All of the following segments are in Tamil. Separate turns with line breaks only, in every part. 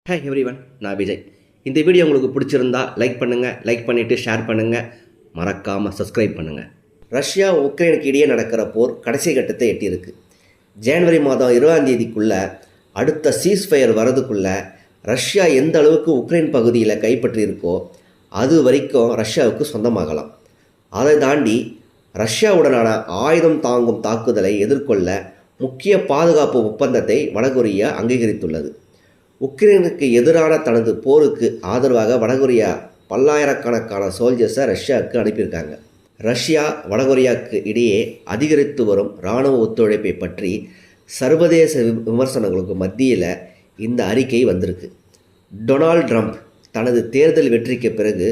ஹாய் எவ்ரிவன், நான் விஜய். இந்த வீடியோ உங்களுக்கு பிடிச்சிருந்தா லைக் பண்ணுங்கள், லைக் பண்ணிவிட்டு ஷேர் பண்ணுங்கள், மறக்காமல் சப்ஸ்கிரைப் பண்ணுங்கள். ரஷ்யா உக்ரைனுக்கு இடையே நடக்கிற போர் கடைசி கட்டத்தை எட்டியிருக்கு. ஜனவரி மாதம் 20ஆம் தேதிக்குள்ளே அடுத்த சீஸ்ஃபயர் வரதுக்குள்ளே ரஷ்யா எந்த அளவுக்கு உக்ரைன் பகுதியில் கைப்பற்றியிருக்கோ அது வரைக்கும் ரஷ்யாவுக்கு சொந்தமாகலாம். அதை தாண்டி ரஷ்யாவுடனான ஆயுதம் தாங்கும் தாக்குதலை எதிர்கொள்ள முக்கிய பாதுகாப்பு ஒப்பந்தத்தை வடகொரியா அங்கீகரித்துள்ளது. உக்ரைனுக்கு எதிரான தனது போருக்கு ஆதரவாக வடகொரியா பல்லாயிரக்கணக்கான சோல்ஜர்ஸை ரஷ்யாவுக்கு அனுப்பியிருக்காங்க. ரஷ்யா வடகொரியாவுக்கு இடையே அதிகரித்து வரும் இராணுவ ஒத்துழைப்பை பற்றி சர்வதேச விமர்சனங்களுக்கு மத்தியில் இந்த அறிக்கை வந்திருக்கு. டொனால்ட் ட்ரம்ப் தனது தேர்தல் வெற்றிக்கு பிறகு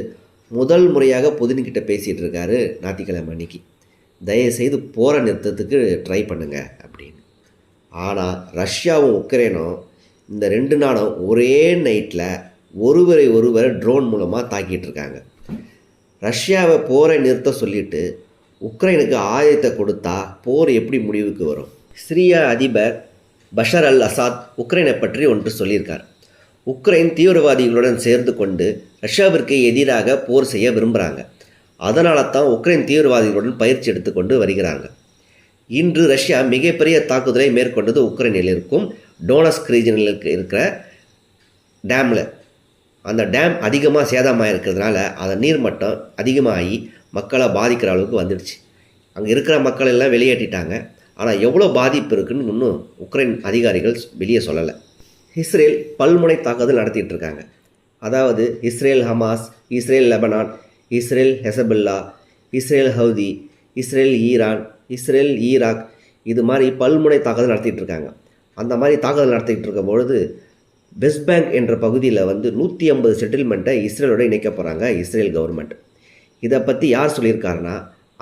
முதல் முறையாக புதின்கிட்ட பேசிகிட்டு இருக்காரு ஞாயிற்றுக்கிழமை அன்னைக்கு. தயவுசெய்து போரை நிறுத்தத்துக்கு ட்ரை பண்ணுங்க அப்படின்னு. ஆனால் ரஷ்யாவும் உக்ரைனும் இந்த 2 நாளும் ஒரே நைட்டில் ஒருவர் ட்ரோன் மூலமாக தாக்கிட்டு இருக்காங்க. ரஷ்யாவை போரை நிறுத்த சொல்லிட்டு உக்ரைனுக்கு ஆயுதத்தை கொடுத்தா போர் எப்படி முடிவுக்கு வரும்? சிரியா அதிபர் பஷர் அல் அசாத் உக்ரைனை பற்றி ஒன்று சொல்லியிருக்கார். உக்ரைன் தீவிரவாதிகளுடன் சேர்ந்து கொண்டு ரஷ்யாவிற்கு எதிராக போர் செய்ய விரும்புகிறாங்க. அதனால தான் உக்ரைன் தீவிரவாதிகளுடன் பயிற்சி எடுத்துக்கொண்டு வருகிறாங்க. இன்று ரஷ்யா மிகப்பெரிய தாக்குதலை மேற்கொண்டது உக்ரைனில் இருக்கும் டோனஸ்க் ரீஜனில் இருக்கிற டேமில். அந்த டேம் அதிகமாக சேதமாக இருக்கிறதுனால அதன் நீர்மட்டம் அதிகமாகி மக்களை பாதிக்கிற அளவுக்கு வந்துடுச்சு. அங்கே இருக்கிற மக்கள் எல்லாம் வெளியேற்றிட்டாங்க. ஆனால் எவ்வளோ பாதிப்பு இருக்குன்னு இன்னும் உக்ரைன் அதிகாரிகள் வெளியே சொல்லலை. இஸ்ரேல் பல்முனை தாக்குதல் நடத்திட்டு இருக்காங்க. அதாவது Israel Hamas, Israel Lebanon, Israel Hezbollah, Israel Houthi, Israel Iran, Israel Iraq, இது மாதிரி பல்முனை தாக்குதல் நடத்திட்டு இருக்காங்க. அந்த மாதிரி தாக்குதல் நடத்திக்கிட்டு இருக்கும் பொழுது வெஸ்ட் பேங்க் என்ற பகுதியில் 150 செட்டில்மெண்ட்டை இஸ்ரேலோட இணைக்க போகிறாங்க இஸ்ரேல் கவர்மெண்ட். இதை பற்றி யார் சொல்லியிருக்காருன்னா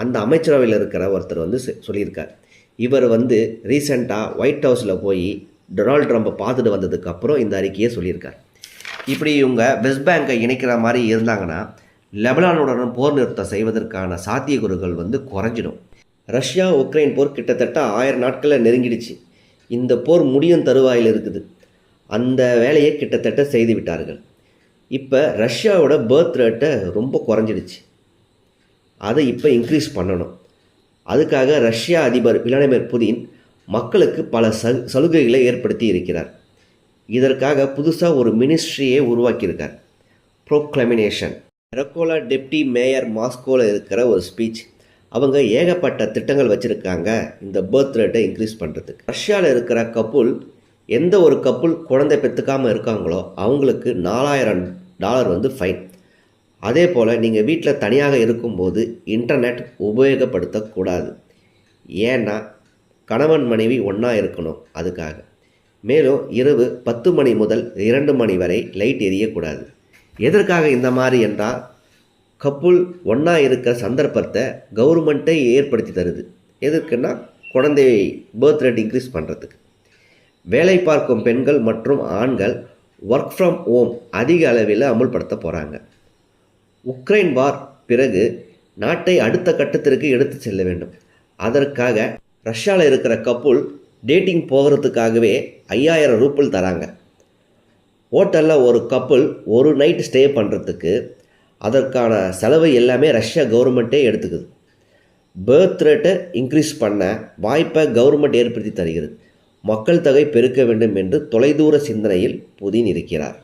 அந்த அமைச்சரவையில் இருக்கிற ஒருத்தர் சொல்லியிருக்கார். இவர் ரீசெண்டாக ஒயிட் ஹவுஸில் போய் டொனால்ட் ட்ரம்ப்பை பார்த்துட்டு வந்ததுக்கப்புறம் இந்த அறிக்கையை சொல்லியிருக்கார். இப்படி இவங்க வெஸ்ட் பேங்கை இணைக்கிற மாதிரி இருந்தாங்கன்னா லெபனானுடன் போர் நிறுத்தம் செய்வதற்கான சாத்தியக்கூறுகள் குறைஞ்சிடும். ரஷ்யா உக்ரைன் போர் கிட்டத்தட்ட 1000 நாட்களில் நெருங்கிடுச்சு. இந்த போர் முடியும் தருவாயில் இருக்குது. அந்த வேலையை கிட்டத்தட்ட செய்து விட்டார்கள். இப்போ ரஷ்யாவோட பர்த் ரேட்டை ரொம்ப குறைஞ்சிடுச்சு. அதை இப்போ இன்க்ரீஸ் பண்ணணும். அதுக்காக ரஷ்யா அதிபர் விளாடிமிர் புதின் மக்களுக்கு பல சலுகைகளை ஏற்படுத்தி இருக்கிறார். இதற்காக புதுசாக ஒரு மினிஸ்ட்ரியை உருவாக்கியிருக்கார். ப்ரோக்ளமினேஷன். ரெக்கோலா டெப்டி மேயர் மாஸ்கோவில் இருக்கிற ஒரு ஸ்பீச். அவங்க ஏகப்பட்ட திட்டங்கள் வச்சுருக்காங்க இந்த பர்த் ரேட்டை இன்க்ரீஸ் பண்ணுறதுக்கு. ரஷ்யாவில் இருக்கிற கப்புள் எந்த ஒரு கப்புள் குழந்தை பெற்றுக்காமல் இருக்காங்களோ அவங்களுக்கு $4000 ஃபைன். அதே போல் நீங்கள் வீட்டில் தனியாக இருக்கும்போது இன்டர்நெட் உபயோகப்படுத்தக்கூடாது. ஏன்னா கணவன் மனைவி ஒன்றா இருக்கணும் அதுக்காக. மேலும் இரவு 10 மணி முதல் 2 மணி வரை லைட் எரியக்கூடாது. எதற்காக இந்த மாதிரி என்றால் கப்புள் ஒன்றா இருக்கிற சந்தர்ப்பத்தை கவர்மெண்ட்டை ஏற்படுத்தி தருது. எதுக்குன்னா குழந்தை பர்த் ரேட் இன்க்ரீஸ் பண்ணுறதுக்கு. வேலை பார்க்கும் பெண்கள் மற்றும் ஆண்கள் ஒர்க் ஃப்ரம் ஹோம் அதிக அளவில் அமுல்படுத்த போகிறாங்க. உக்ரைன் வார் பிறகு நாட்டை அடுத்த கட்டத்திற்கு எடுத்து செல்ல வேண்டும். அதற்காக ரஷ்யாவில் இருக்கிற கப்புள் டேட்டிங் போகிறதுக்காகவே $5000 தராங்க. ஹோட்டலில் ஒரு கப்புள் ஒரு நைட் ஸ்டே பண்ணுறதுக்கு அதற்கான செலவு எல்லாமே ரஷ்யா கவர்மெண்ட்டே எடுத்துக்குது. பர்த் ரேட்டை இன்க்ரீஸ் பண்ண வாய்ப்பை கவர்மெண்ட் ஏற்படுத்தி தருகிறது. மக்கள் தொகை பெருக்க வேண்டும் என்று தொலைதூர சிந்தனையில் புதின் இருக்கிறார்.